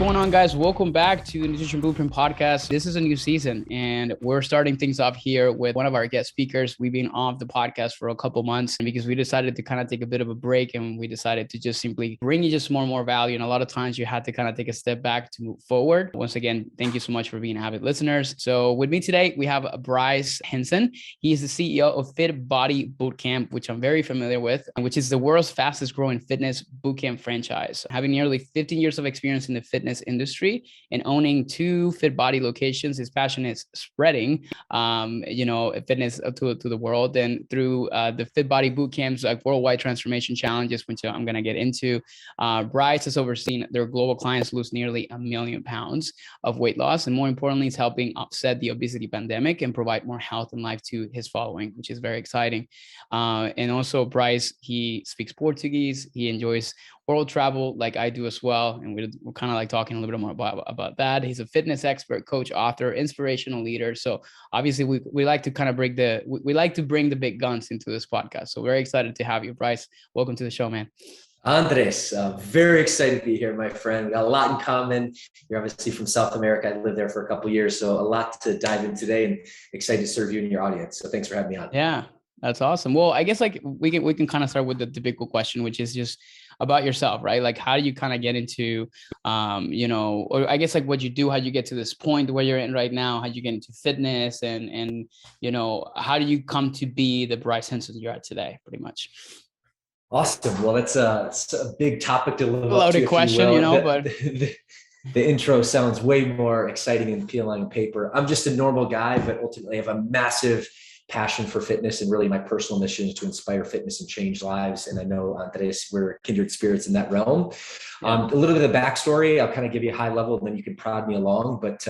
going on, guys? Welcome back to the Nutrition Blueprint Podcast. This is a new season, and we're starting things off here with one of our guest speakers. We've been off the podcast for a couple months because we decided to kind of take a bit of a break, and we decided to just simply bring you just more and more value. And a lot of times you had to kind of take a step back to move forward. Once again, thank you so much for being avid listeners. So with me today, we have Bryce Henson. He is the CEO of FitBody Bootcamp, which I'm very familiar with, which is the world's fastest growing fitness bootcamp franchise. Having nearly 15 years of experience in the fitness industry and owning 2 FitBody locations, his passion is spreading, fitness to the world. And through the FitBody Bootcamps, like worldwide transformation challenges, which I'm going to get into, Bryce has overseen their global clients lose nearly 1 million pounds of weight loss. And more importantly, is helping offset the obesity pandemic and provide more health and life to his following, which is very exciting. And also Bryce, he speaks Portuguese. He enjoys world travel like I do as well. And we're kind of like talking a little bit more about that. He's a fitness expert, coach, author, inspirational leader. So obviously we like to kind of bring the big guns into this podcast. So very excited to have you, Bryce. Welcome to the show, man. Andres, very excited to be here, my friend. We got a lot in common. You're obviously from South America. I lived there for a couple of years, so a lot to dive in today, and excited to serve you and your audience. So thanks for having me on. Yeah, that's awesome. Well, I guess like we can kind of start with the typical question, which is just about yourself, right? Like, how do you kind of get into, or I guess like what you do, how you get to this point where you're in right now, how you get into fitness, and how do you come to be the Bryce Henson you're at today, pretty much. Awesome. Well, it's a big topic to live up to. Loaded question, but the intro sounds way more exciting and appealing on paper. I'm just a normal guy, but ultimately I have a massive passion for fitness, and really my personal mission is to inspire fitness and change lives. And I know, Andres, we're kindred spirits in that realm. A little bit of the backstory, I'll kind of give you a high level and then you can prod me along. But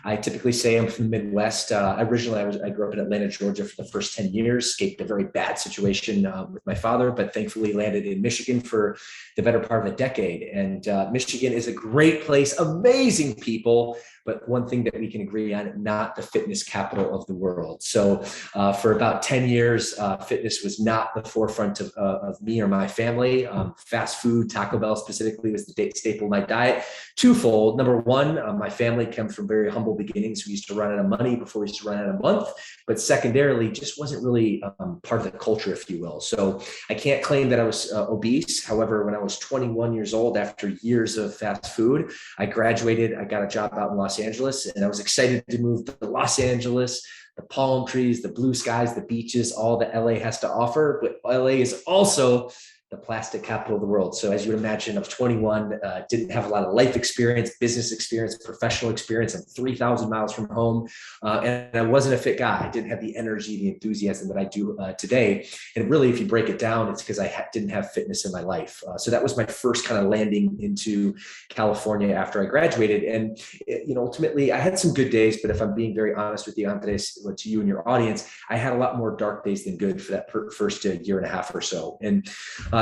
I typically say I'm from the Midwest. I grew up in Atlanta, Georgia for the first 10 years, escaped a very bad situation with my father, but thankfully landed in Michigan for the better part of a decade. And Michigan is a great place, amazing people, but one thing that we can agree on, not the fitness capital of the world. So for about 10 years, fitness was not the forefront of me or my family. Fast food, Taco Bell specifically, was the staple of my diet. Twofold. Number one, my family comes from very humble beginnings. We used to run out of money before we used to run out of month. But secondarily, just wasn't really part of the culture, if you will. So I can't claim that I was obese. However, when I was 21 years old, after years of fast food, I graduated. I got a job out in Los Angeles, and I was excited to move to Los Angeles, the palm trees, the blue skies, the beaches, all that LA has to offer. But LA is also the plastic capital of the world. So as you would imagine, I was 21, didn't have a lot of life experience, business experience, professional experience. I'm 3,000 miles from home. And I wasn't a fit guy. I didn't have the energy, the enthusiasm that I do today. And really, if you break it down, it's because I didn't have fitness in my life. So that was my first kind of landing into California after I graduated. And, ultimately I had some good days, but if I'm being very honest with you, Andres, to you and your audience, I had a lot more dark days than good for that first year and a half or so. And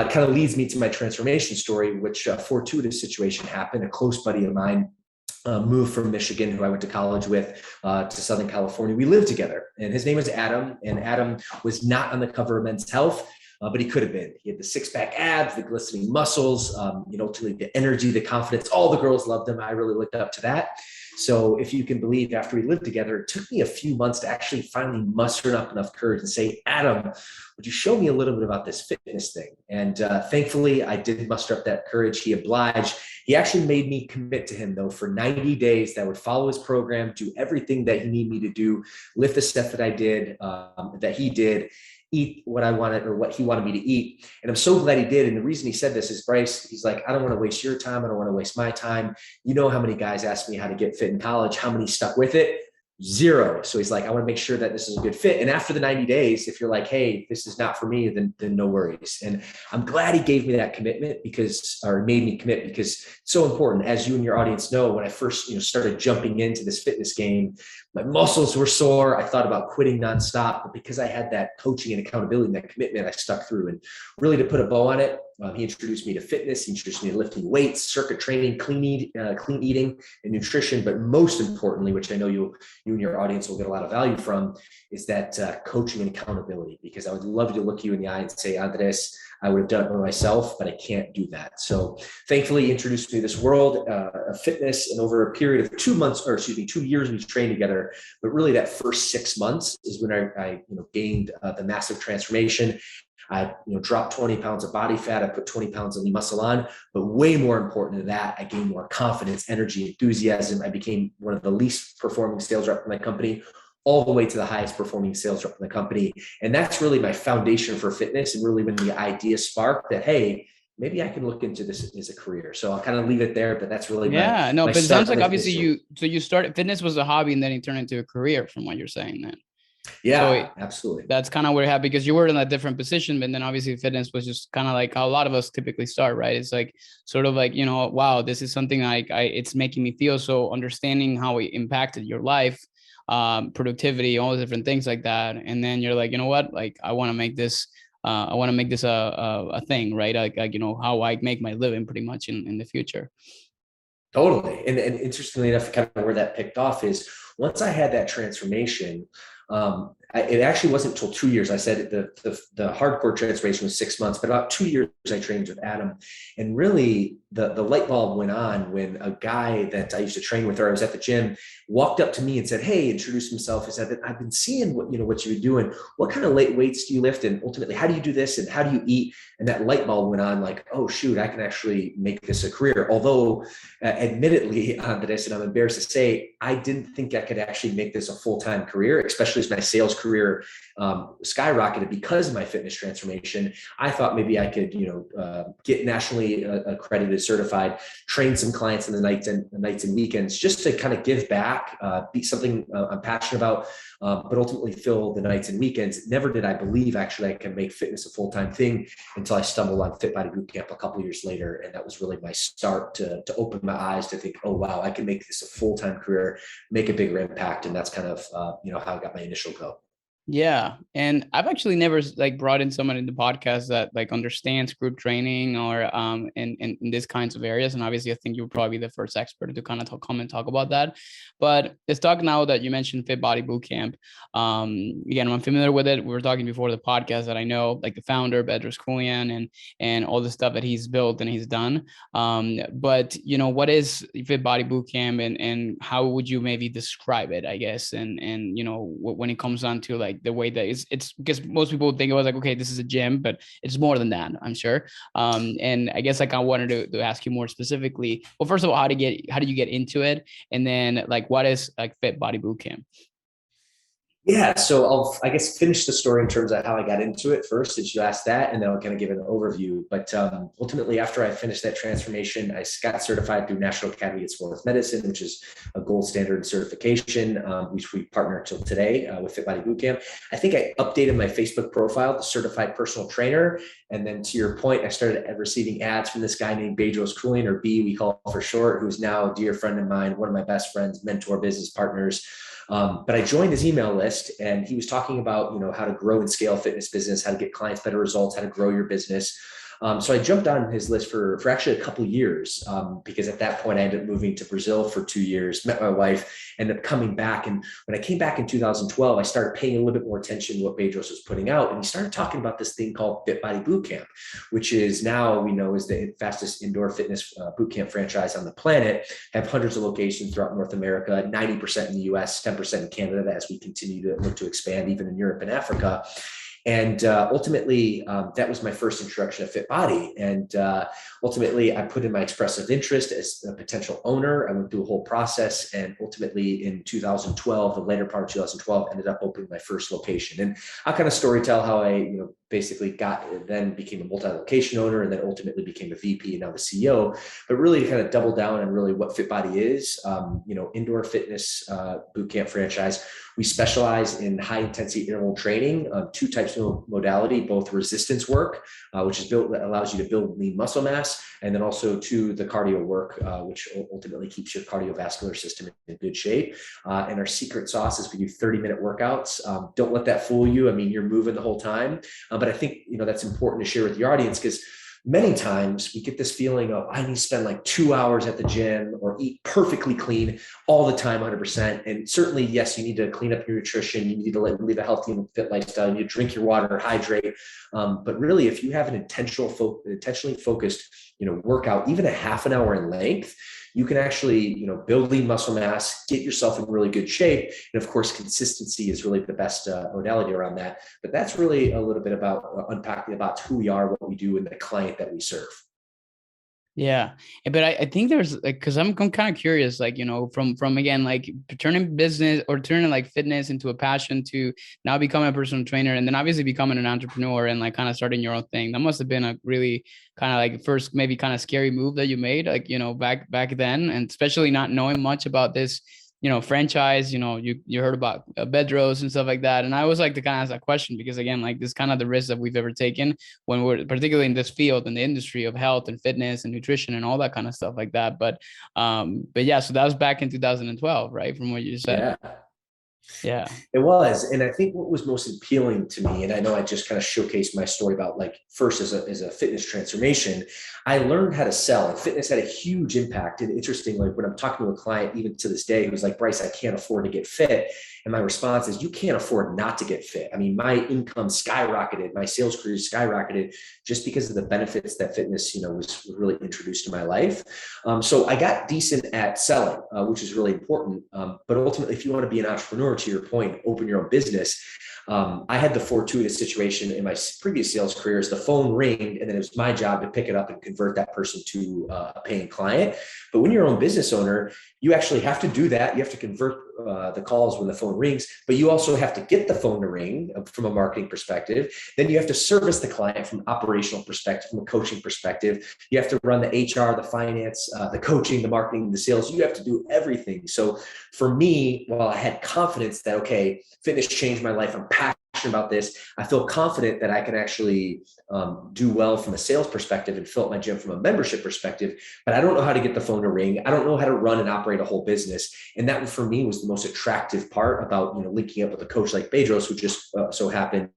it kind of leads me to my transformation story, which a fortuitous situation happened. A close buddy of mine moved from Michigan, who I went to college with, to Southern California. We lived together, and his name was Adam. And Adam was not on the cover of Men's Health, but he could have been. He had the six-pack abs, the glistening muscles, the energy, the confidence. All the girls loved him. I really looked up to that. So if you can believe, after we lived together, it took me a few months to actually finally muster up enough courage and say, Adam, would you show me a little bit about this fitness thing? And thankfully, I did muster up that courage. He obliged. He actually made me commit to him, though, for 90 days that I would follow his program, do everything that he needed me to do, lift the stuff that I did, that he did, eat what I wanted or what he wanted me to eat. And I'm so glad he did. And the reason he said this is, Bryce, he's like, I don't want to waste your time. I don't want to waste my time. You know how many guys asked me how to get fit in college, how many stuck with it? Zero. So he's like, I want to make sure that this is a good fit. And after the 90 days, if you're like, hey, this is not for me, then no worries. And I'm glad he gave me that commitment made me commit, because it's so important. As you and your audience know, when I first, started jumping into this fitness game, my muscles were sore. I thought about quitting nonstop, but because I had that coaching and accountability and that commitment, I stuck through. And really, to put a bow on it, He introduced me to fitness. He introduced me to lifting weights, circuit training, clean eating, and nutrition. But most importantly, which I know you and your audience will get a lot of value from, is that coaching and accountability. Because I would love to look you in the eye and say, Andres, I would have done it for myself, but I can't do that. So thankfully, he introduced me to this world of fitness, and over a period of 2 years, we trained together. But really, that first 6 months is when I gained the massive transformation. I dropped 20 pounds of body fat. I put 20 pounds of muscle on, but way more important than that, I gained more confidence, energy, enthusiasm. I became one of the least performing sales reps in my company, all the way to the highest performing sales rep in the company. And that's really my foundation for fitness. And really when the idea sparked that, hey, maybe I can look into this as a career. So I'll kind of leave it there, but that's really my but it sounds like obviously you started, fitness was a hobby and then it turned into a career from what you're saying then. Yeah, so absolutely. That's kind of where it happened, because you were in a different position, but then obviously fitness was just kind of like how a lot of us typically start, right? It's like sort of like, wow, this is something like it's making me feel, so understanding how it impacted your life, productivity, all the different things like that. And then you're like, you know what, like I want to make this a thing, right? Like how I make my living pretty much in the future. Totally. And interestingly enough, kind of where that picked off is once I had that transformation, it actually wasn't until 2 years. I said the hardcore transformation was 6 months, but about 2 years I trained with Adam. And really the light bulb went on when a guy that I used to train with, or I was at the gym, walked up to me and said, hey, introduced himself. He said, I've been seeing what you've been doing. What kind of weights do you lift? And ultimately, how do you do this? And how do you eat? And that light bulb went on like, oh, shoot, I can actually make this a career. Although admittedly, Andres, and I'm embarrassed to say, I didn't think I could actually make this a full-time career, especially as my sales career skyrocketed because of my fitness transformation. I thought maybe I could, get nationally accredited, certified, train some clients in the nights and weekends, just to kind of give back, be something I'm passionate about, but ultimately fill the nights and weekends. Never did I believe actually I can make fitness a full-time thing until I stumbled on FitBody Bootcamp a couple of years later. And that was really my start to open my eyes to think, oh, wow, I can make this a full-time career, make a bigger impact. And that's kind of, how I got my initial go. Yeah. And I've actually never like brought in someone in the podcast that like understands group training or in these kinds of areas. And obviously I think you're probably the first expert to kind of come and talk about that. But let's talk now that you mentioned FitBody Bootcamp. Again, I'm familiar with it. We were talking before the podcast that I know like the founder, Bedros Keuilian, and all the stuff that he's built and he's done. But what is FitBody Bootcamp and how would you maybe describe it, I guess? And when it comes down to like the way that it's because most people think it was like, okay, this is a gym, but it's more than that, I'm sure. And I guess like I wanted to ask you more specifically, well, first of all, how do you get into it? And then like, what is like FitBody Bootcamp? Yeah, so I'll, I guess, finish the story in terms of how I got into it first, as you asked that, and then I'll kind of give an overview. But ultimately, after I finished that transformation, I got certified through National Academy of Sports Medicine, which is a gold standard certification, which we partner till today with FitBody Bootcamp. I think I updated my Facebook profile to certified personal trainer. And then to your point, I started receiving ads from this guy named Bedros Keuilian, or B, we call for short, who's now a dear friend of mine, one of my best friends, mentor, business partners. But I joined his email list, and he was talking about, how to grow and scale fitness business, how to get clients better results, how to grow your business. So I jumped on his list for actually a couple of years, because at that point I ended up moving to Brazil for 2 years, met my wife, ended up coming back. And when I came back in 2012, I started paying a little bit more attention to what Bedros was putting out. And he started talking about this thing called FitBody Bootcamp, which is now we know is the fastest indoor fitness bootcamp franchise on the planet, have hundreds of locations throughout North America, 90% in the US, 10% in Canada, as we continue to look to expand even in Europe and Africa. And ultimately, that was my first introduction to FitBody. And ultimately, I put in my expressive interest as a potential owner. I went through a whole process. And ultimately, in 2012, the later part of 2012, ended up opening my first location. And I'll kind of storytell how I, basically then became a multi-location owner, and then ultimately became a VP and now the CEO. But really to kind of double down on really what FitBody is, indoor fitness bootcamp franchise. We specialize in high intensity interval training, 2 types of modality, both resistance work, which is built that allows you to build lean muscle mass, and then also 2, the cardio work, which ultimately keeps your cardiovascular system in good shape. And our secret sauce is we do 30-minute workouts. Don't let that fool you. I mean, you're moving the whole time. But I think, that's important to share with your audience, because many times we get this feeling of, I need to spend like 2 hours at the gym or eat perfectly clean all the time, 100%. And certainly, yes, you need to clean up your nutrition. You need to live a healthy and fit lifestyle. You need to drink your water, hydrate. But really, if you have an intentionally focused, workout, even a half an hour in length, you can actually, build lean muscle mass, get yourself in really good shape. And of course, consistency is really the best modality around that. But that's really a little bit about unpacking about who we are, what we do, and the client that we serve. Yeah. But I think there's like, cause I'm kind of curious, like, from again, like turning business or turning like fitness into a passion to now becoming a personal trainer and then obviously becoming an entrepreneur and like kind of starting your own thing. That must've been a really kind of like first, maybe kind of scary move that you made, like, back then, and especially not knowing much about this, franchise, you heard about Bedros and stuff like that. And I always like to kind of ask that question because again, like this kind of the risk that we've ever taken when we're particularly in this field in the industry of health and fitness and nutrition and all that kind of stuff like that. But yeah, so that was back in 2012, right? From what you said. Yeah. Yeah. It was. And I think what was most appealing to me, and I know I just kind of showcased my story about like first as a fitness transformation, I learned how to sell, and fitness had a huge impact. And interesting, like when I'm talking to a client, even to this day, who's like, Bryce, I can't afford to get fit. And my response is, you can't afford not to get fit. I mean, my income skyrocketed, my sales career skyrocketed just because of the benefits that fitness, was really introduced to my life. So I got decent at selling, which is really important. But ultimately, if you want to be an entrepreneur, to your point, open your own business. I had the fortuitous situation in my previous sales careers. The phone ringed, and then it was my job to pick it up and convert that person to a paying client. But when you're your own business owner, you actually have to do that. You have to convert the calls when the phone rings, but you also have to get the phone to ring from a marketing perspective. Then you have to service the client from an operational perspective, from a coaching perspective. You have to run the HR, the finance, the coaching, the marketing, the sales. You have to do everything. So for me, while I had confidence that, okay, fitness changed my life, I'm passionate about this, I feel confident that I can actually do well from a sales perspective and fill up my gym from a membership perspective, but I don't know how to get the phone to ring. I don't know how to run and operate a whole business. And that for me was the most attractive part about, linking up with a coach like Bedros, who just so happened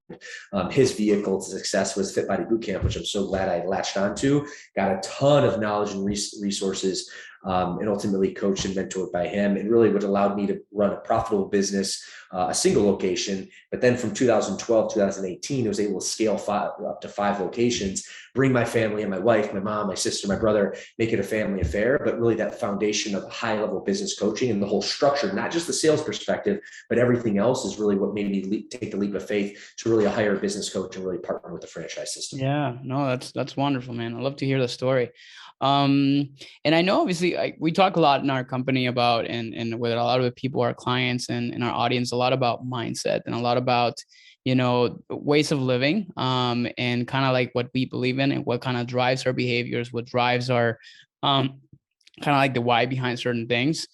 his vehicle to success was FitBody Bootcamp, which I'm so glad I latched onto, got a ton of knowledge and resources, and ultimately coached and mentored by him, and really what allowed me to run a profitable business, a single location. But then from 2012, 2018, I was able to scale up to 5 locations, bring my family and my wife, my mom, my sister, my brother, make it a family affair. But really that foundation of high level business coaching and the whole structure, not just the sales perspective, but everything else is really what made me take the leap of faith to really hire a business coach and really partner with the franchise system. Yeah, no, that's wonderful, man. I love to hear the story. And I know obviously we talk a lot in our company about, and with a lot of the people, our clients and in our audience, a lot about mindset and a lot about, ways of living, and kind of like what we believe in and what kind of drives our behaviors, what drives our, kind of like the why behind certain things.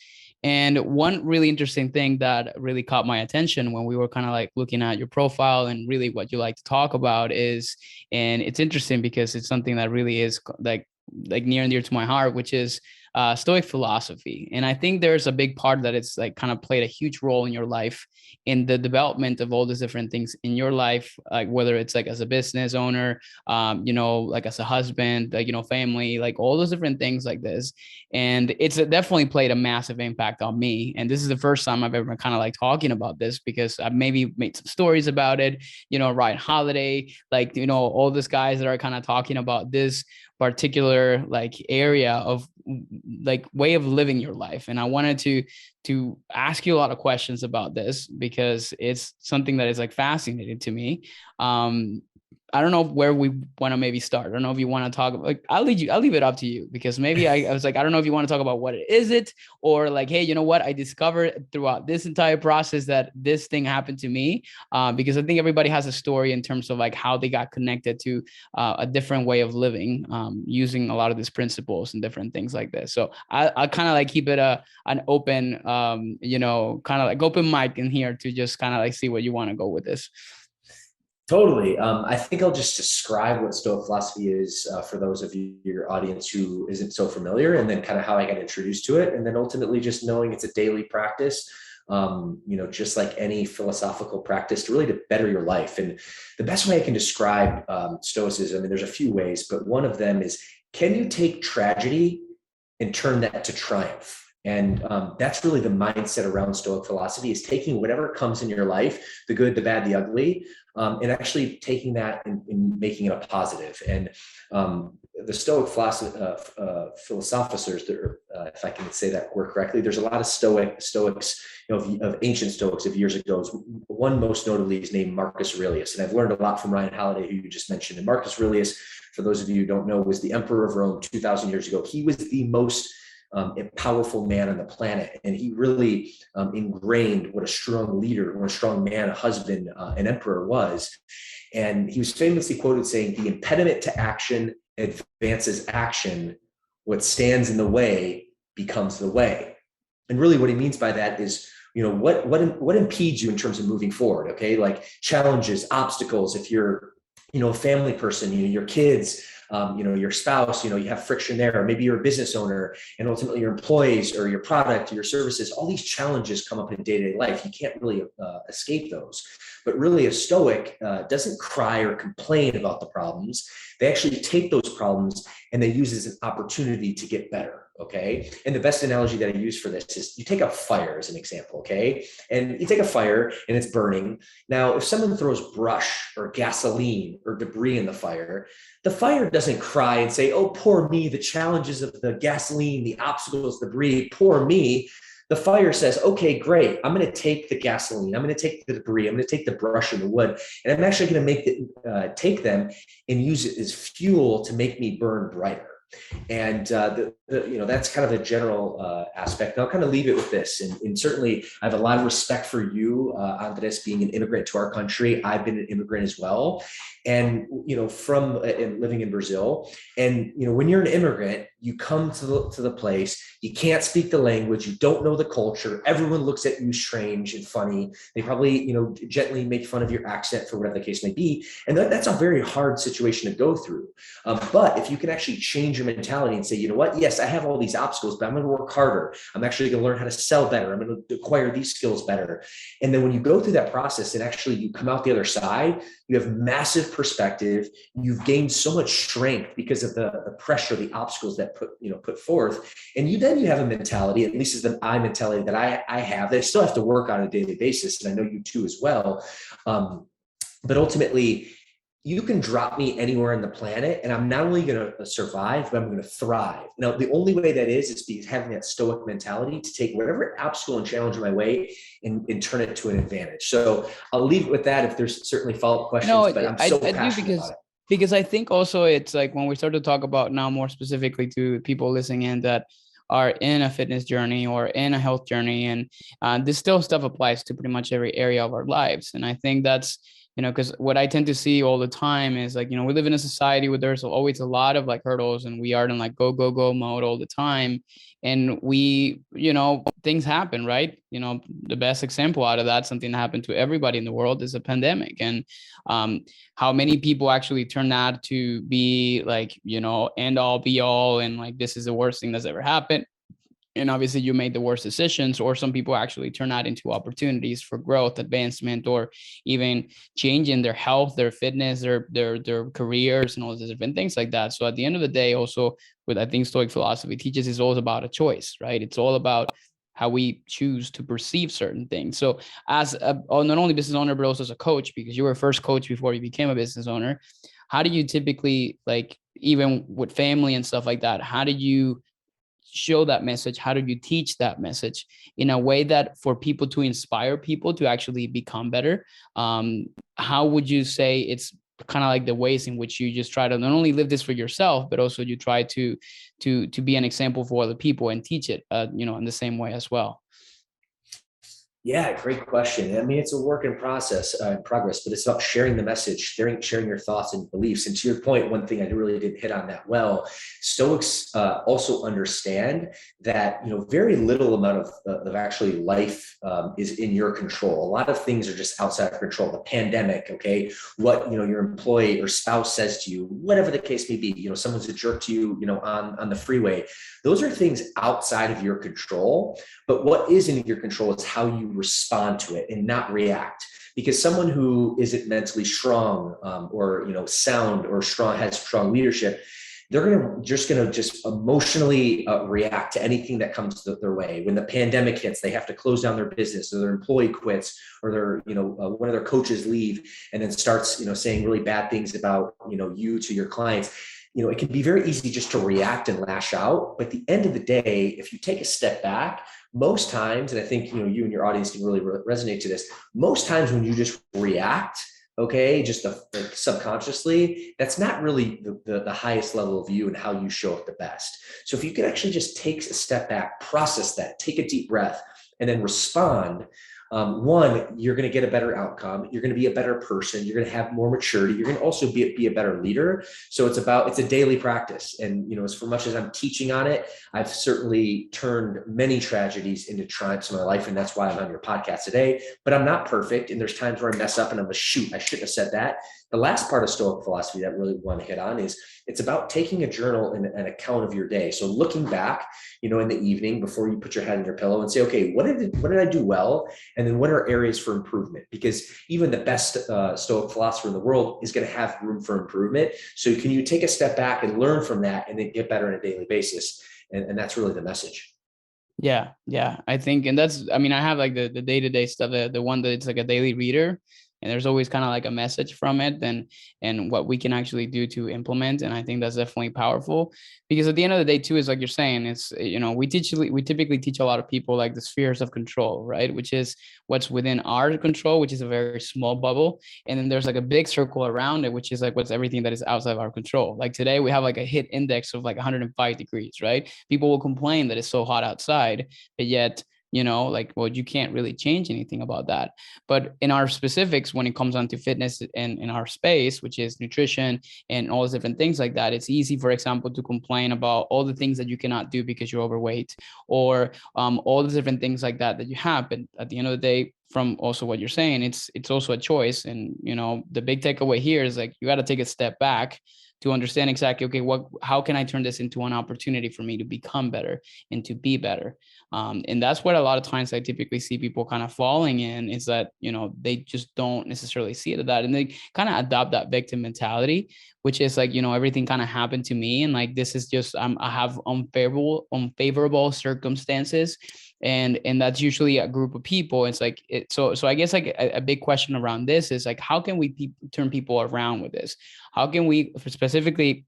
And one really interesting thing that really caught my attention when we were kind of like looking at your profile and really what you like to talk about is, and it's interesting because it's something that really is like near and dear to my heart, which is Stoic philosophy. And I think there's a big part that it's like kind of played a huge role in your life, in the development of all these different things in your life, like whether it's like as a business owner, like as a husband, like, family, like all those different things like this. And it's definitely played a massive impact on me. And this is the first time I've ever kind of like talking about this because I've maybe made some stories about it, Ryan Holiday, like, all these guys that are kind of talking about this particular like area of like way of living your life. And I wanted to ask you a lot of questions about this because it's something that is like fascinating to me. I don't know where we want to maybe start. I don't know if you want to talk about, like, I'll leave it up to you because maybe I was like, I don't know if you want to talk about what it is or like, hey, you know what? I discovered throughout this entire process that this thing happened to me, because I think everybody has a story in terms of like how they got connected to a different way of living, using a lot of these principles and different things like this. So I'll kind of like keep it an open, kind of like open mic in here to just kind of like see what you want to go with this. Totally. I think I'll just describe what Stoic philosophy is for those of you, your audience who isn't so familiar, and then kind of how I got introduced to it. And then ultimately just knowing it's a daily practice just like any philosophical practice, really to better your life. And the best way I can describe Stoicism, and there's a few ways, but one of them is, can you take tragedy and turn that to triumph? And that's really the mindset around Stoic philosophy, is taking whatever comes in your life, the good, the bad, the ugly, and actually taking that and making it a positive. And the Stoic philosophers, if I can say that word correctly, there's a lot of Stoics, of ancient Stoics of years ago. One most notably is named Marcus Aurelius. And I've learned a lot from Ryan Holiday, who you just mentioned. And Marcus Aurelius, for those of you who don't know, was the emperor of Rome 2,000 years ago. He was the most powerful man on the planet. And he really ingrained what a strong leader, what a strong man, a husband, an emperor was. And he was famously quoted saying, "The impediment to action advances action. What stands in the way becomes the way." And really what he means by that is, what impedes you in terms of moving forward? Okay. Like challenges, obstacles. If you're, a family person, your kids, your spouse, you have friction there, or maybe you're a business owner and ultimately your employees or your product, or your services, all these challenges come up in day-to-day life. You can't really escape those. But really a Stoic doesn't cry or complain about the problems. They actually take those problems and they use it as an opportunity to get better. Okay. And the best analogy that I use for this is, you take a fire as an example. Okay. And you take a fire and it's burning. Now, if someone throws brush or gasoline or debris in the fire doesn't cry and say, "Oh, poor me, the challenges of the gasoline, the obstacles, the debris, poor me." The fire says, "Okay, great. I'm going to take the gasoline. I'm going to take the debris. I'm going to take the brush and the wood, and I'm actually going to take them and use it as fuel to make me burn brighter." And that's kind of the general aspect. And I'll kind of leave it with this. And certainly I have a lot of respect for you, Andres, being an immigrant to our country. I've been an immigrant as well. And, from living in Brazil. And, when you're an immigrant, you come to the place, you can't speak the language, you don't know the culture. Everyone looks at you strange and funny. They probably, gently make fun of your accent, for whatever the case may be. And that's a very hard situation to go through. But if you can actually change your mentality and say, "You know what? Yes, I have all these obstacles, but I'm going to work harder. I'm actually going to learn how to sell better. I'm going to acquire these skills better." And then when you go through that process and actually you come out the other side, you have massive perspective. You've gained so much strength because of the pressure, the obstacles that put forth. And you have a mentality, at least is the I mentality that I have, that I still have to work on a daily basis. And I know you too as well. But ultimately, you can drop me anywhere on the planet and I'm not only going to survive, but I'm going to thrive. Now, the only way that is having that Stoic mentality to take whatever obstacle and challenge in my way and turn it to an advantage. So I'll leave it with that. If there's certainly follow-up questions, but I'm so passionate about it. Because I think also it's like, when we start to talk about now more specifically to people listening in that are in a fitness journey or in a health journey, and this still stuff applies to pretty much every area of our lives. And I think that's, because what I tend to see all the time is like, we live in a society where there's always a lot of like hurdles, and we are in like go mode all the time. And we, things happen, right? The best example out of that, something that happened to everybody in the world, is a pandemic. And how many people actually turn that to be like, end all be all, and like, this is the worst thing that's ever happened. And obviously you made the worst decisions, or some people actually turn that into opportunities for growth, advancement, or even changing their health, their fitness, their careers, and all these different things like that. So at the end of the day, also, what I think Stoic philosophy teaches is all about a choice, right? It's all about how we choose to perceive certain things. So as not only business owner, but also as a coach, because you were a first coach before you became a business owner, how do you typically, like, even with family and stuff like that, how do you show that message? How do you teach that message in a way that for people to inspire people to actually become better? How would you say it's kind of like the ways in which you just try to not only live this for yourself, but also you try to be an example for other people and teach it, in the same way as well? Yeah, great question. I mean, it's a work in progress, but it's about sharing the message, sharing your thoughts and beliefs. And to your point, one thing I really didn't hit on that well, Stoics also understand that, very little amount of actually life is in your control. A lot of things are just outside of control. The pandemic, okay, what, your employee or spouse says to you, whatever the case may be, someone's a jerk to you, on the freeway. Those are things outside of your control. But what is in your control is how you respond to it and not react. Because someone who isn't mentally strong or sound or strong, has strong leadership, they're just going to emotionally react to anything that comes their way. When the pandemic hits, they have to close down their business, or their employee quits, or their one of their coaches leave and then starts saying really bad things about you to your clients. It can be very easy just to react and lash out. But at the end of the day, if you take a step back, most times, and I think you and your audience can really resonate to this, most times when you just react, just like subconsciously, that's not really the highest level of you and how you show up the best. So if you can actually just take a step back, process that, take a deep breath, and then respond, one, you're going to get a better outcome. You're going to be a better person. You're going to have more maturity. You're going to also be a better leader. So it's a daily practice. And, as for much as I'm teaching on it, I've certainly turned many tragedies into triumphs in my life. And that's why I'm on your podcast today, but I'm not perfect. And there's times where I mess up and I'm like, shoot, I shouldn't have said that. The last part of Stoic philosophy that I really want to hit on is it's about taking a journal and an account of your day. So looking back, in the evening before you put your head in your pillow and say, okay, what did I do well? And then what are areas for improvement? Because even the best Stoic philosopher in the world is going to have room for improvement. So can you take a step back and learn from that and then get better on a daily basis? And that's really the message. Yeah. I think, and I have like the day-to-day stuff, the one that it's like a daily reader, and there's always kind of like a message from it and what we can actually do to implement. And I think that's definitely powerful, because at the end of the day too, is like you're saying, it's, we typically teach a lot of people like the spheres of control, right? Which is what's within our control, which is a very small bubble. And then there's like a big circle around it, which is like what's everything that is outside of our control. Like today we have like a HIT index of like 105 degrees, right? People will complain that it's so hot outside, but yet, well, you can't really change anything about that. But in our specifics, when it comes on to fitness and in our space, which is nutrition and all those different things like that, it's easy, for example, to complain about all the things that you cannot do because you're overweight, or all the different things like that you have. But at the end of the day, from also what you're saying, it's also a choice. And, the big takeaway here is like, you got to take a step back to understand exactly, okay, how can I turn this into an opportunity for me to become better and to be better? And that's what a lot of times I typically see people kind of falling in, is that, they just don't necessarily see it at that. And they kind of adopt that victim mentality, which is like, everything kind of happened to me. And like, this is just, I have unfavorable circumstances. And that's usually a group of people. It's like, so I guess like a big question around this is like, how can we turn people around with this? How can we, specifically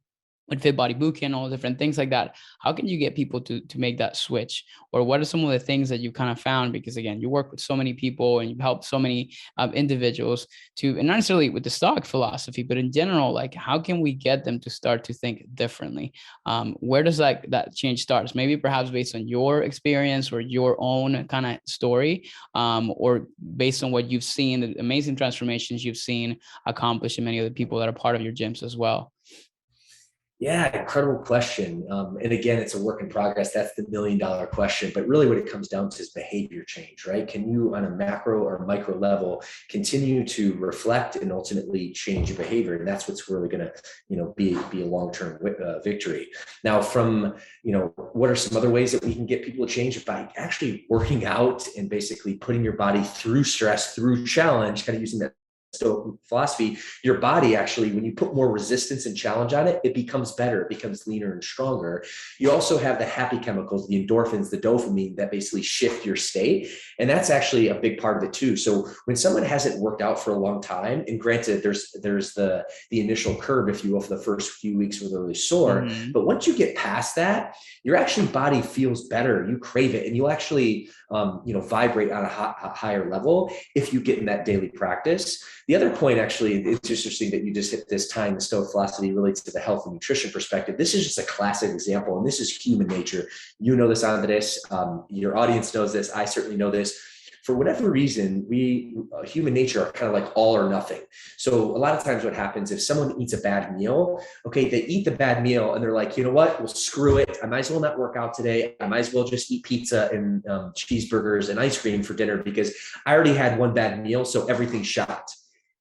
with FitBody Bootcamp, all different things like that, how can you get people to make that switch? Or what are some of the things that you kind of found? Because again, you work with so many people and you've helped so many individuals to, and not necessarily with the Stoic philosophy, but in general, like how can we get them to start to think differently? Where does that change start? Maybe perhaps based on your experience or your own kind of story, or based on what you've seen, the amazing transformations you've seen accomplished in many of the people that are part of your gyms as well. Yeah, incredible question. And again, it's a work in progress. That's the $1 million question. But really what it comes down to is behavior change, right? Can you, on a macro or micro level, continue to reflect and ultimately change your behavior? And that's what's really going to, be a long-term victory. Now, from, what are some other ways that we can get people to change? By actually working out and basically putting your body through stress, through challenge, kind of using that Stoic philosophy, your body actually, when you put more resistance and challenge on it, it becomes better, it becomes leaner and stronger. You also have the happy chemicals, the endorphins, the dopamine that basically shift your state. And that's actually a big part of it too. So when someone hasn't worked out for a long time, and granted, there's the initial curve, if you will, for the first few weeks where they're really sore. Mm-hmm. But once you get past that, your actually body feels better. You crave it, and you'll actually, vibrate on a higher level if you get in that daily practice. The other point, actually, it's interesting that you just hit this time, the Stoic philosophy relates to the health and nutrition perspective. This is just a classic example, and this is human nature. You know this, Andres. Your audience knows this. I certainly know this. For whatever reason, human nature are kind of like all or nothing. So a lot of times what happens if someone eats a bad meal, okay, they eat the bad meal and they're like, you know what, well, screw it. I might as well not work out today. I might as well just eat pizza and cheeseburgers and ice cream for dinner because I already had one bad meal, so everything's shot.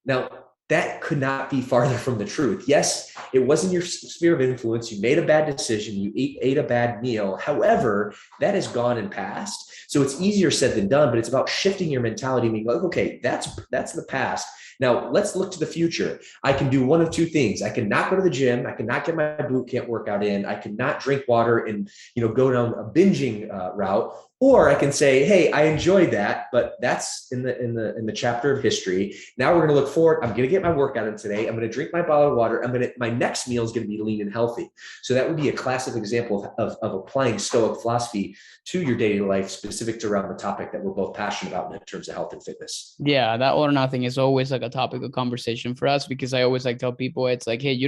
Now, that could not be farther from the truth. Yes, it wasn't your sphere of influence. You made a bad decision. You ate a bad meal. However, that is gone and past. So it's easier said than done, but it's about shifting your mentality, being like, okay, that's the past. Now let's look to the future. I can do one of two things. I can not go to the gym. I can not get my boot camp workout in. I can not drink water and, go down a binging route. Or I can say, hey, I enjoyed that, but that's in the chapter of history. Now we're going to look forward. I'm going to get my workout in today. I'm going to drink my bottle of water. My next meal is going to be lean and healthy. So that would be a classic example of applying Stoic philosophy to your daily life, specific to around the topic that we're both passionate about in terms of health and fitness. Yeah, that or nothing is always like a topic of conversation for us, because I always like tell people, it's like, hey,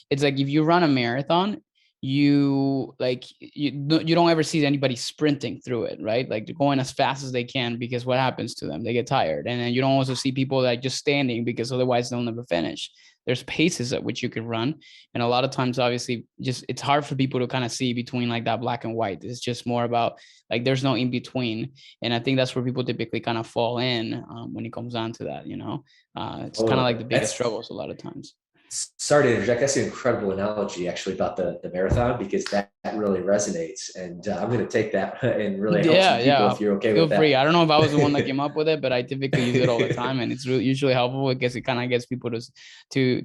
it's like if you run a marathon, you don't ever see anybody sprinting through it, right? Like they're going as fast as they can, because what happens to them? They get tired. And then you don't also see people like just standing, because otherwise they'll never finish. There's paces at which you can run. And a lot of times, obviously, just it's hard for people to kind of see between like that black and white. It's just more about like there's no in between. And I think that's where people typically kind of fall in when it comes down to that, it's kind of like the biggest struggles a lot of times. Sorry to interject. That's an incredible analogy actually about the marathon, because that really resonates. And I'm going to take that and really help some people if you're okay Feel with that. free. I don't know if I was the one that came up with it, but I typically use it all the time, and it's really usually helpful because it kind of gets people to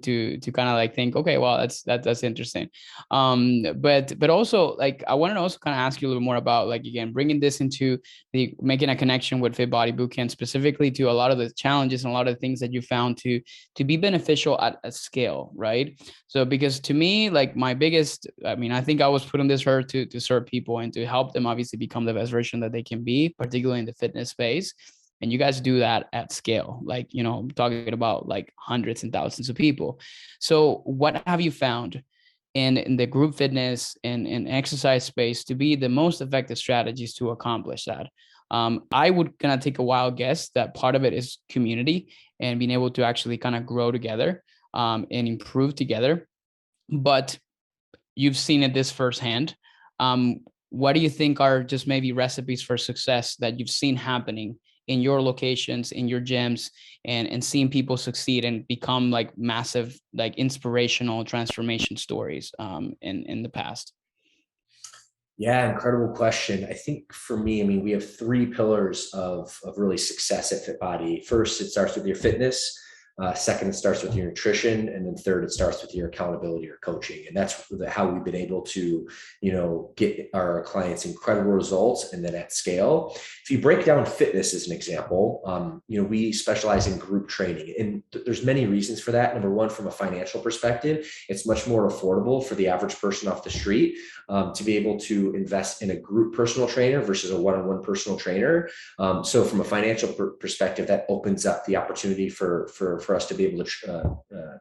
kind of like think, okay, well, that's interesting. But also like I wanted to also kind of ask you a little more about like, again, bringing this into making a connection with FitBody Bootcamp, specifically to a lot of the challenges and a lot of the things that you found to be beneficial at a scale, right? So because to me, like my biggest, I think I was put on this earth to serve people and to help them obviously become the best version that they can be, particularly in the fitness space. And you guys do that at scale, like, I'm talking about like hundreds and thousands of people. So what have you found in the group fitness and exercise space to be the most effective strategies to accomplish that? I would kind of take a wild guess that part of it is community and being able to actually kind of grow together and improve together. But you've seen it this firsthand. What do you think are just maybe recipes for success that you've seen happening in your locations, in your gyms, and seeing people succeed and become like massive, like inspirational transformation stories in the past? Yeah, incredible question. I think for me, we have three pillars of really success at FitBody. First, it starts with your fitness. Second, it starts with your nutrition. And then third, it starts with your accountability or coaching. And that's how we've been able to, get our clients incredible results and then at scale. If you break down fitness as an example, we specialize in group training. And there's many reasons for that. Number one, from a financial perspective, it's much more affordable for the average person off the street to be able to invest in a group personal trainer versus a one-on-one personal trainer. So from a financial perspective, that opens up the opportunity for us to be able to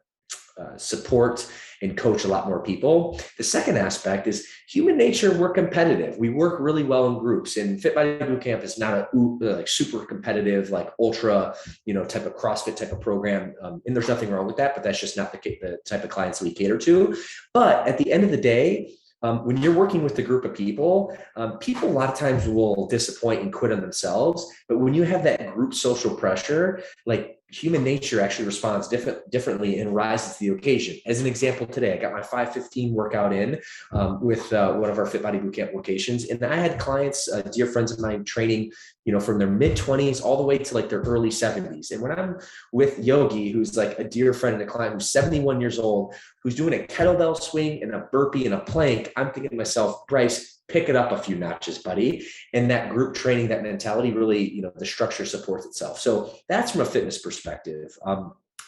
support and coach a lot more people. The second aspect is human nature. We're competitive. We work really well in groups, and FitBody Bootcamp is not a like super competitive, like ultra, type of CrossFit type of program. And there's nothing wrong with that, but that's just not the type of clients we cater to. But at the end of the day, when you're working with a group of people, people a lot of times will disappoint and quit on themselves. But when you have that group social pressure, like human nature actually responds differently and rises to the occasion. As an example, today, I got my 5:15 workout in with one of our FitBody Bootcamp locations. And I had clients, dear friends of mine, training, from their mid-20s all the way to like their early 70s. And when I'm with Yogi, who's like a dear friend and a client who's 71 years old, who's doing a kettlebell swing and a burpee and a plank, I'm thinking to myself, Bryce, pick it up a few notches, buddy. And that group training, that mentality really, the structure supports itself. So that's from a fitness perspective.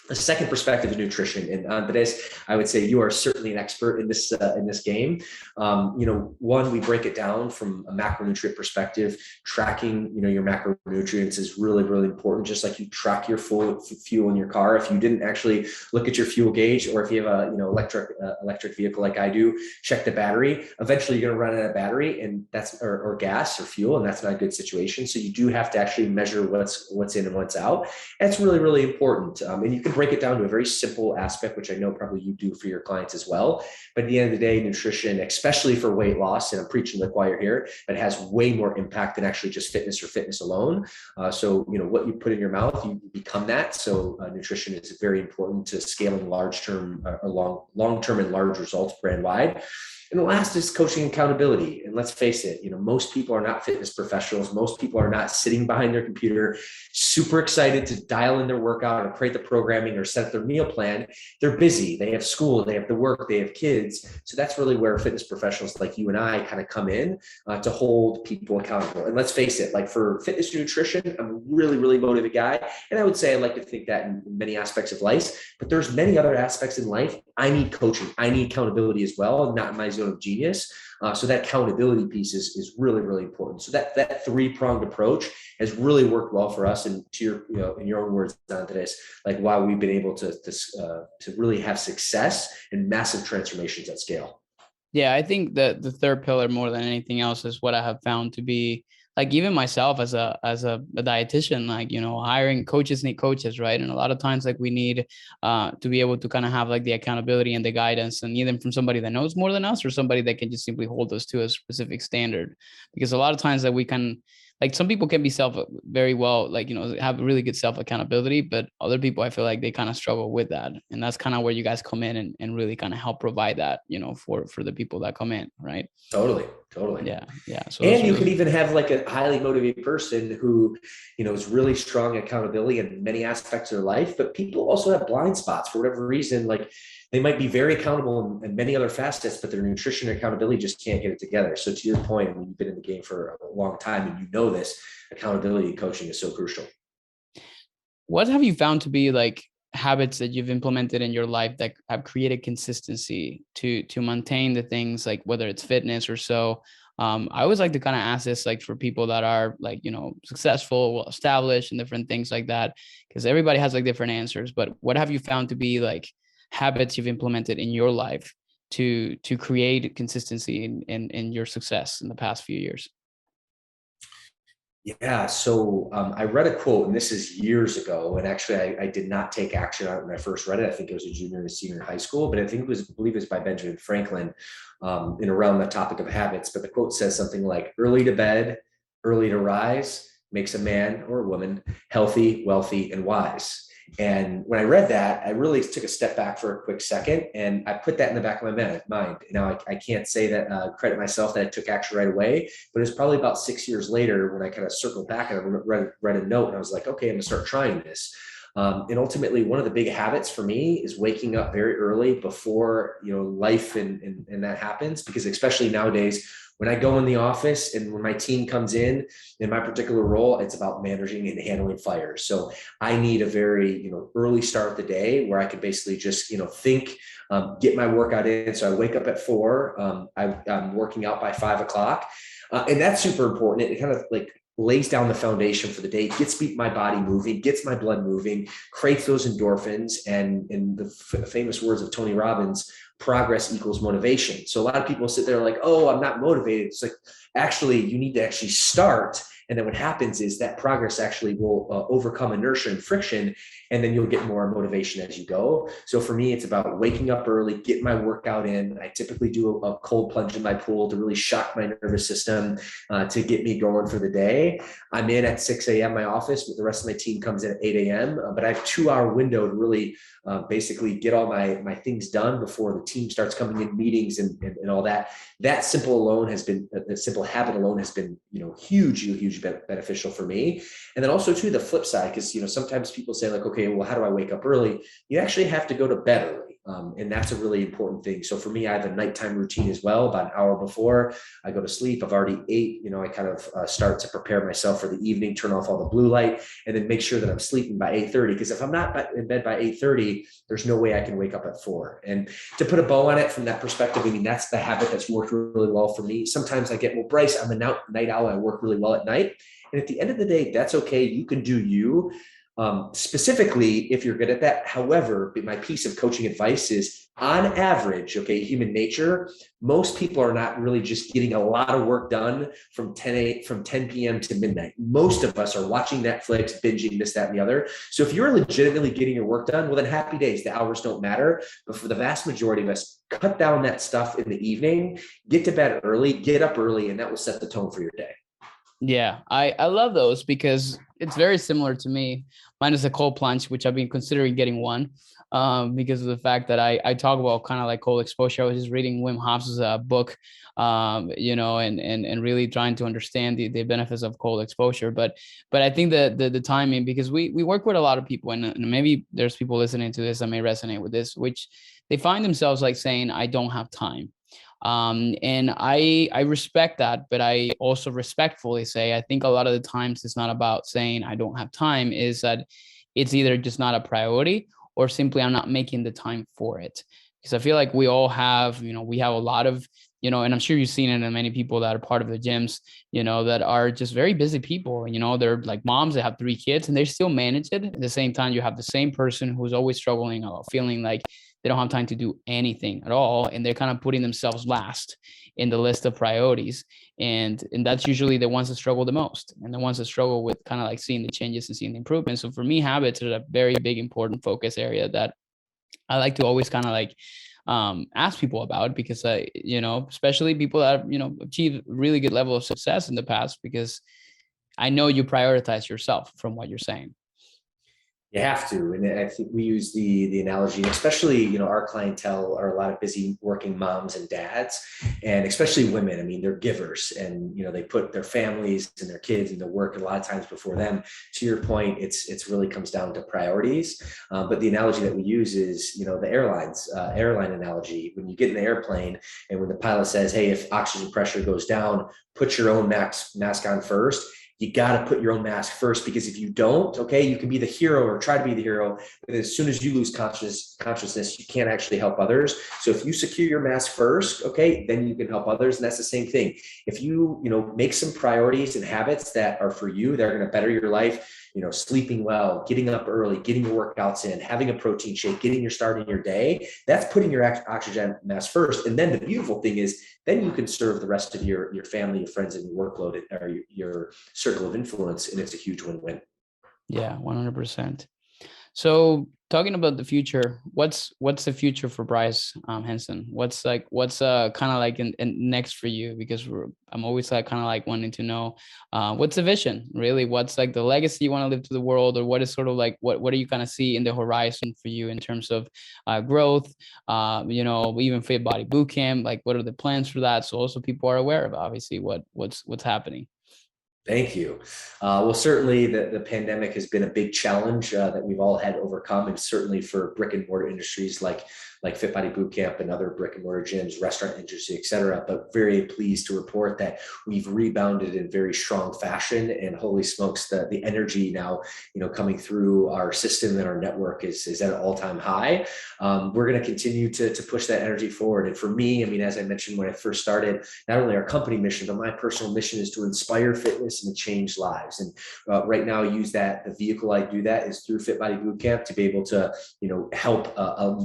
The second perspective is nutrition. And Andres, I would say you are certainly an expert in this game. One, we break it down from a macronutrient perspective. Tracking, your macronutrients is really, really important. Just like you track your fuel in your car. If you didn't actually look at your fuel gauge, or if you have a electric vehicle like I do, check the battery. Eventually, you're going to run out of battery, and that's or gas or fuel, and that's not a good situation. So you do have to actually measure what's in and what's out. That's really, really important. And you can break it down to a very simple aspect, which I know probably you do for your clients as well. But at the end of the day, nutrition, especially for weight loss, and I'm preaching to the choir here, but has way more impact than actually just fitness or fitness alone. So, what you put in your mouth, you become that. So nutrition is very important to scaling long-term and large results brand wide. And the last is coaching accountability. And let's face it, most people are not fitness professionals. Most people are not sitting behind their computer, super excited to dial in their workout or create the programming or set up their meal plan. They're busy. They have school, they have the work, they have kids. So that's really where fitness professionals like you and I kind of come in to hold people accountable. And let's face it, like for fitness and nutrition, I'm a really, really motivated guy. And I would say I like to think that in many aspects of life, but there's many other aspects in life. I need coaching. I need accountability as well, not in my zone of genius. So that accountability piece is really, really important. So that three-pronged approach has really worked well for us. And to your, in your own words on this, like why we've been able to really have success and massive transformations at scale. Yeah, I think that the third pillar more than anything else is what I have found to be like even myself as a dietitian, like, hiring coaches need coaches, right? And a lot of times like we need to be able to kind of have like the accountability and the guidance and either from somebody that knows more than us or somebody that can just simply hold us to a specific standard. Because a lot of times that we can, like some people can be very well, like, have really good self accountability, but other people, I feel like they kind of struggle with that. And that's kind of where you guys come in and really kind of help provide that, for the people that come in. Right. Totally. Yeah. So and you could even have like a highly motivated person who, is really strong accountability in many aspects of their life, but people also have blind spots for whatever reason. Like they might be very accountable in many other facets, but their nutrition and accountability just can't get it together. So to your point, when you've been in the game for a long time and this, accountability and coaching is so crucial. What have you found to be like habits that you've implemented in your life that have created consistency to maintain the things like whether it's fitness or so? I always like to kind of ask this like for people that are like, successful, well established and different things like that, because everybody has like different answers. But what have you found to be like habits you've implemented in your life to create consistency in your success in the past few years? Yeah. So I read a quote, and this is years ago. And actually, I did not take action on it when I first read it. I think it was a junior and senior in high school, but I believe it was by Benjamin Franklin in around the topic of habits. But the quote says something like, early to bed, early to rise makes a man or a woman healthy, wealthy, and wise. And when I read that, I really took a step back for a quick second, and I put that in the back of my mind. Now, I can't say that credit myself that I took action right away, but it's probably about 6 years later when I kind of circled back and I read a note, and I was like, okay, I'm gonna start trying this. And ultimately, one of the big habits for me is waking up very early before life and that happens, because especially nowadays, when I go in the office and when my team comes in my particular role, it's about managing and handling fires. So I need a very, early start of the day where I can basically just, think, get my workout in. So I wake up at 4, I'm working out by 5 o'clock. And that's super important. It kind of like lays down the foundation for the day, gets my body moving, gets my blood moving, creates those endorphins. And in the famous words of Tony Robbins, progress equals motivation. So a lot of people sit there like, oh, I'm not motivated. It's like, actually, you need to actually start. And then what happens is that progress actually will overcome inertia and friction, and then you'll get more motivation as you go. So for me, it's about waking up early, get my workout in. I typically do a cold plunge in my pool to really shock my nervous system to get me going for the day. I'm in at 6 a.m. my office, but the rest of my team comes in at 8 a.m. But I have a 2-hour window to really basically get all my things done before the team starts coming in meetings and all that. That simple habit alone has been, huge beneficial for me. And then also too, the flip side, because, sometimes people say like, okay, well, how do I wake up early? You actually have to go to bed early. And that's a really important thing. So for me, I have a nighttime routine as well. About an hour before I go to sleep, I've already ate, I kind of start to prepare myself for the evening, turn off all the blue light, and then make sure that I'm sleeping by 8:30. Because if I'm not in bed by 8:30, there's no way I can wake up at 4. And to put a bow on it from that perspective, I mean, that's the habit that's worked really well for me. Sometimes I get, well, Bryce, I'm a night owl. I work really well at night. And at the end of the day, that's okay. You can do you. Specifically, if you're good at that. However, my piece of coaching advice is, on average, okay, human nature, most people are not really just getting a lot of work done from 10 p.m. to midnight. Most of us are watching Netflix, binging this, that, and the other. So if you're legitimately getting your work done, well, then happy days. The hours don't matter. But for the vast majority of us, cut down that stuff in the evening, get to bed early, get up early, and that will set the tone for your day. Yeah, I love those because it's very similar to me. Mine is a cold plunge, which I've been considering getting one. because of the fact that I talk about kind of like cold exposure. I was just reading Wim Hof's book, and really trying to understand the benefits of cold exposure. But I think that the timing, because we work with a lot of people, and maybe there's people listening to this that may resonate with this, which they find themselves like saying, I don't have time. And I respect that, but I also respectfully say, I think a lot of the times it's not about saying I don't have time, is that it's either just not a priority or simply I'm not making the time for it. Because I feel like we all have, we have a lot of, and I'm sure you've seen it in many people that are part of the gyms, that are just very busy people. They're like moms that have 3 kids and they still manage it. At the same time, you have the same person who's always struggling about feeling like they don't have time to do anything at all. And they're kind of putting themselves last in the list of priorities. And that's usually the ones that struggle the most, and the ones that struggle with kind of like seeing the changes and seeing the improvements. So for me, habits are a very big, important focus area that I like to always kind of like ask people about, because especially people that achieve really good level of success in the past, because I know you prioritize yourself from what you're saying. You have to. And I think we use the analogy, especially, our clientele are a lot of busy working moms and dads, and especially women. I mean, they're givers, and, they put their families and their kids and their work a lot of times before them. To your point, it's really comes down to priorities. But the analogy that we use is, the airline analogy. When you get in the airplane and when the pilot says, hey, if oxygen pressure goes down, put your own mask on first. You got to put your own mask first, because if you don't, okay, you can be the hero or try to be the hero, but as soon as you lose consciousness, you can't actually help others. So if you secure your mask first, okay, then you can help others. And that's the same thing. If you, make some priorities and habits that are for you, that are going to better your life, sleeping well, getting up early, getting your workouts in, having a protein shake, getting your start in your day, that's putting your oxygen mask first. And then the beautiful thing is, then you can serve the rest of your family, your friends, and your workload, or your circle of influence. And it's a huge win-win. Yeah, 100%. So talking about the future, what's the future for Bryce Henson? What's kind of like in next for you? Because I'm always like kind of like wanting to know what's the vision, really? What's like the legacy you want to leave to the world, or what is sort of like what do you kind of see in the horizon for you in terms of growth? Even FitBody Bootcamp, like what are the plans for that? So also people are aware of obviously what's happening. Thank you. Well, certainly the pandemic has been a big challenge that we've all had to overcome, and certainly for brick and mortar industries like FitBody Bootcamp and other brick and mortar gyms, restaurant industry, et cetera. But very pleased to report that we've rebounded in very strong fashion, and holy smokes, the energy now, coming through our system and our network is at an all-time high. We're going to continue to push that energy forward. And for me, I mean, as I mentioned when I first started, not only our company mission, but my personal mission is to inspire fitness and to change lives. And right now, I use the vehicle I do that is through FitBody Bootcamp to be able to, help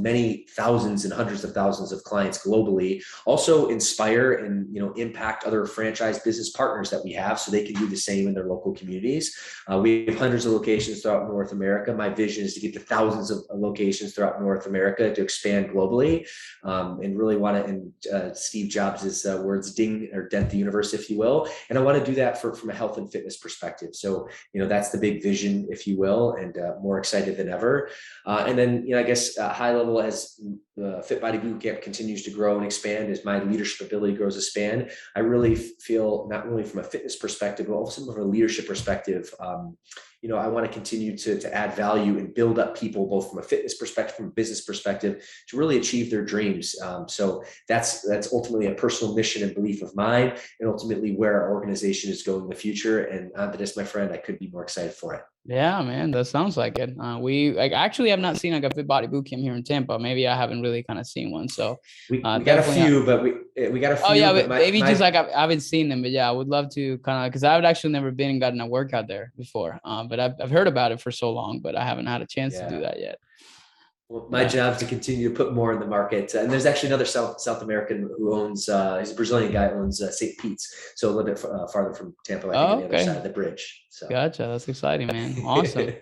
many thousands and hundreds of thousands of clients globally, also inspire and, impact other franchise business partners that we have, so they can do the same in their local communities. We have hundreds of locations throughout North America. My vision is to get to thousands of locations throughout North America, to expand globally, and really want to, and Steve Jobs' words, ding or dent the universe, if you will. And I want to do that from a health and fitness perspective. So, that's the big vision, if you will, and more excited than ever. And then, I guess high level, as FitBody Bootcamp continues to grow and expand, as my leadership ability grows to span, I really feel, not only from a fitness perspective, but also from a leadership perspective, I want to continue to add value and build up people, both from a fitness perspective, from a business perspective, to really achieve their dreams. So that's ultimately a personal mission and belief of mine, and ultimately where our organization is going in the future. And this, my friend, I couldn't be more excited for it. Yeah, man, that sounds like it. We actually have not seen like a FitBody Bootcamp here in Tampa. Maybe I haven't really kind of seen one. So we got a few, but we got a few. Oh yeah, but maybe just like I haven't seen them. But yeah, I would love to kind of, because I've actually never been and gotten a workout there before. But I've heard about it for so long, but I haven't had a chance to do that yet. Well, my job is to continue to put more in the market. And there's actually another South American who owns, he's a Brazilian guy, owns St. Pete's. So a little bit farther from Tampa, I think, on the other side of the bridge. So. Gotcha. That's exciting, man. Awesome.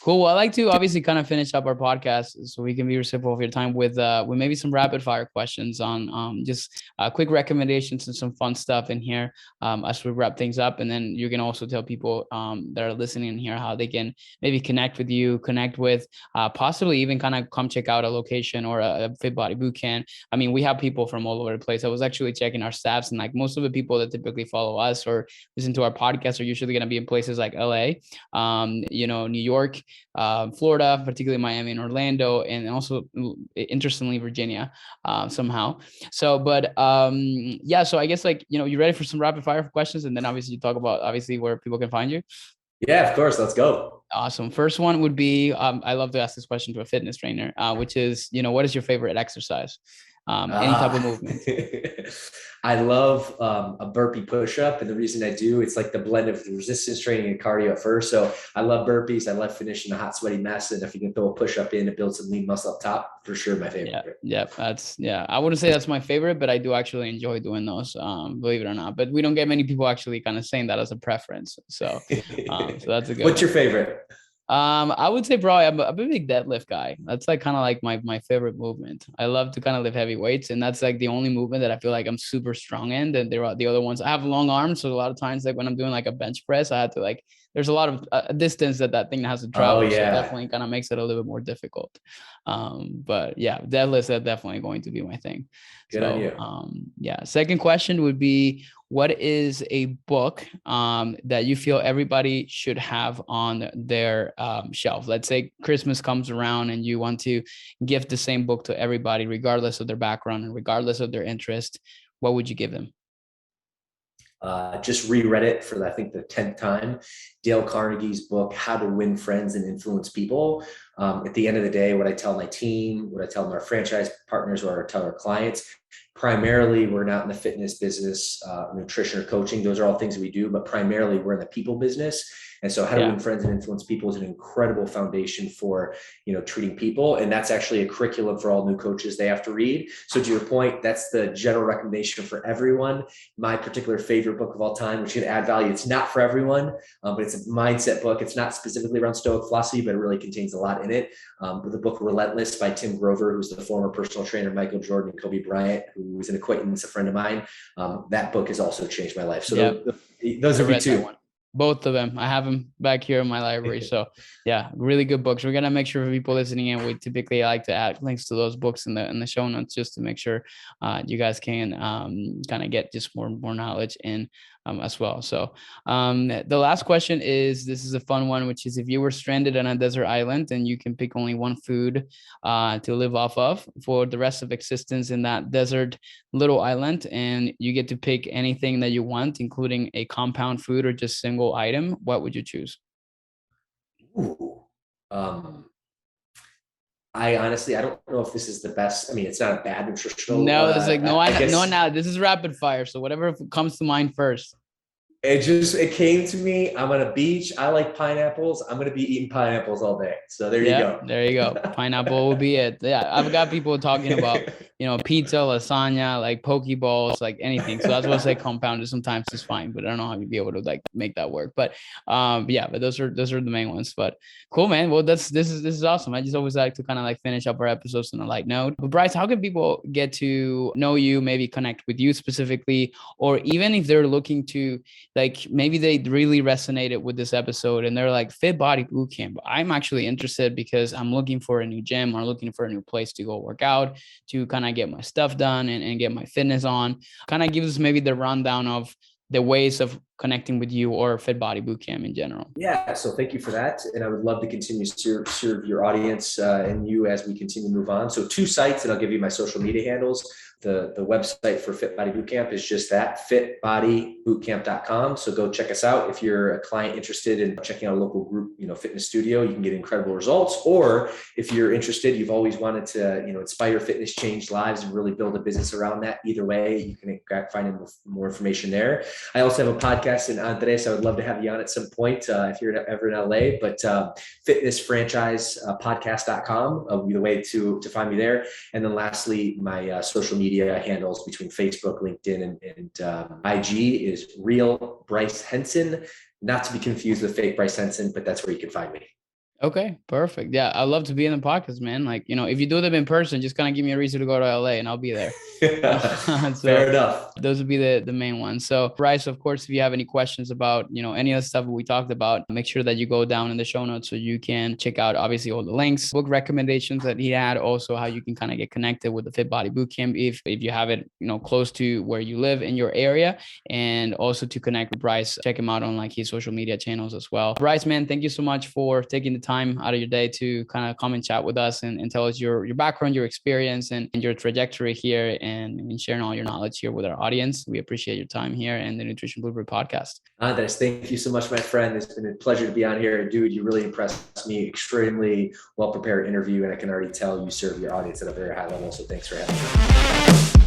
Cool. Well, I like to obviously kind of finish up our podcast so we can be reciprocal of your time with maybe some rapid fire questions on just quick recommendations and some fun stuff in here as we wrap things up. And then you can also tell people that are listening here how they can maybe connect with you, connect with possibly even kind of come check out a location or a FitBody Bootcamp. I mean, we have people from all over the place. I was actually checking our stats, and like most of the people that typically follow us or listen to our podcast are usually going to be in places like LA, New York, Florida, particularly Miami and Orlando, and also interestingly Virginia somehow. So, but yeah, so I guess like, you ready for some rapid fire questions? And then obviously you talk about obviously where people can find you. Yeah, of course. Let's go. Awesome. First one would be, I love to ask this question to a fitness trainer, which is, what is your favorite exercise? Any type of movement. I love a burpee push-up. And the reason I do, it's like the blend of resistance training and cardio at first. So I love burpees. I love finishing a hot, sweaty mess. And if you can throw a push-up in to build some lean muscle up top, for sure, my favorite. Yeah. I wouldn't say that's my favorite, but I do actually enjoy doing those, believe it or not. But we don't get many people actually kind of saying that as a preference. So that's a good What's one. your favorite? I would say probably I'm a big deadlift guy. That's like kind of like my favorite movement. I love to kind of lift heavy weights, and that's like the only movement that I feel like I'm super strong in. And there are the other ones. I have long arms, so a lot of times like when I'm doing like a bench press, I have to like there's a lot of distance that thing has to travel. Oh, yeah. So it definitely kind of makes it a little bit more difficult. But yeah, deadlifts are definitely going to be my thing. Good on you. Yeah. Second question would be, what is a book that you feel everybody should have on their shelf? Let's say Christmas comes around and you want to gift the same book to everybody, regardless of their background and regardless of their interest. What would you give them? Just reread it for, I think, the 10th time. Dale Carnegie's book, How to Win Friends and Influence People. At the end of the day, what I tell my team, what I tell our franchise partners, or I tell our clients, primarily we're not in the fitness business, nutrition or coaching. Those are all things that we do, but primarily we're in the people business. And so How to Win Friends and Influence People is an incredible foundation for, treating people. And that's actually a curriculum for all new coaches they have to read. So to your point, that's the general recommendation for everyone. My particular favorite book of all time, which can add value. It's not for everyone, but it's a mindset book. It's not specifically around Stoic philosophy, but it really contains a lot in it. The book Relentless by Tim Grover, who's the former personal trainer, Michael Jordan and Kobe Bryant, who was an acquaintance, a friend of mine. That book has also changed my life. So those are two. Both of them. I have them back here in my library. So yeah, really good books. We're going to make sure for people listening in, we typically like to add links to those books in the show notes, just to make sure you guys can kind of get just more knowledge in as well. So the last question is, this is a fun one, which is, if you were stranded on a desert island and you can pick only one food to live off of for the rest of existence in that desert little island, and you get to pick anything that you want, including a compound food or just single item, what would you choose? Ooh. I honestly, I don't know if this is the best. I mean, it's not a bad nutritional. No, it's like, no, this is rapid fire. So whatever comes to mind first. It came to me. I'm on a beach. I like pineapples. I'm going to be eating pineapples all day. So there you go. There you go. Pineapple will be it. Yeah. I've got people talking about, pizza, lasagna, like poke bowls, like anything. So that's what I say, compounded sometimes is fine, but I don't know how you'd be able to like make that work. But but those are the main ones. But cool, man. Well, this is awesome. I just always like to kind of like finish up our episodes on a light note. But Bryce, how can people get to know you, maybe connect with you specifically, or even if they're looking to, like, maybe they really resonated with this episode and they're like, FitBody Bootcamp, I'm actually interested because I'm looking for a new gym or looking for a new place to go work out, to kind of get my stuff done and get my fitness on. Kind of gives us maybe the rundown of the ways of connecting with you or FitBody Bootcamp in general. Yeah, so thank you for that. And I would love to continue to serve your audience and you as we continue to move on. So 2 sites, and I'll give you my social media handles. The website for FitBody Bootcamp is just that, fitbodybootcamp.com. So go check us out. If you're a client interested in checking out a local group, fitness studio, you can get incredible results. Or if you're interested, you've always wanted to, inspire fitness, change lives, and really build a business around that. Either way, you can find more information there. I also have a podcast in Andres. I would love to have you on at some point if you're ever in LA, but fitnessfranchisepodcast.com will be the way to find me there. And then lastly, my social media handles between Facebook, LinkedIn, and IG is Real Bryce Henson, not to be confused with Fake Bryce Henson, but that's where you can find me. Okay, perfect. Yeah, I'd love to be in the podcast, man. Like, if you do them in person, just kind of give me a reason to go to LA and I'll be there. So Fair enough. those would be the main ones. So Bryce, of course, if you have any questions about, any of the stuff we talked about, make sure that you go down in the show notes so you can check out obviously all the links, book recommendations that he had, also how you can kind of get connected with the FitBody Bootcamp if you have it, close to where you live in your area, and also to connect with Bryce, check him out on like his social media channels as well. Bryce, man, thank you so much for taking the time out of your day to kind of come and chat with us and tell us your background, your experience, and your trajectory here, and sharing all your knowledge here with our audience. We appreciate your time here and the Nutrition Blueprint podcast. Andres, thank you so much, my friend. It's been a pleasure to be on here. Dude, you really impressed me. Extremely well-prepared interview, and I can already tell you serve your audience at a very high level. So thanks for having me.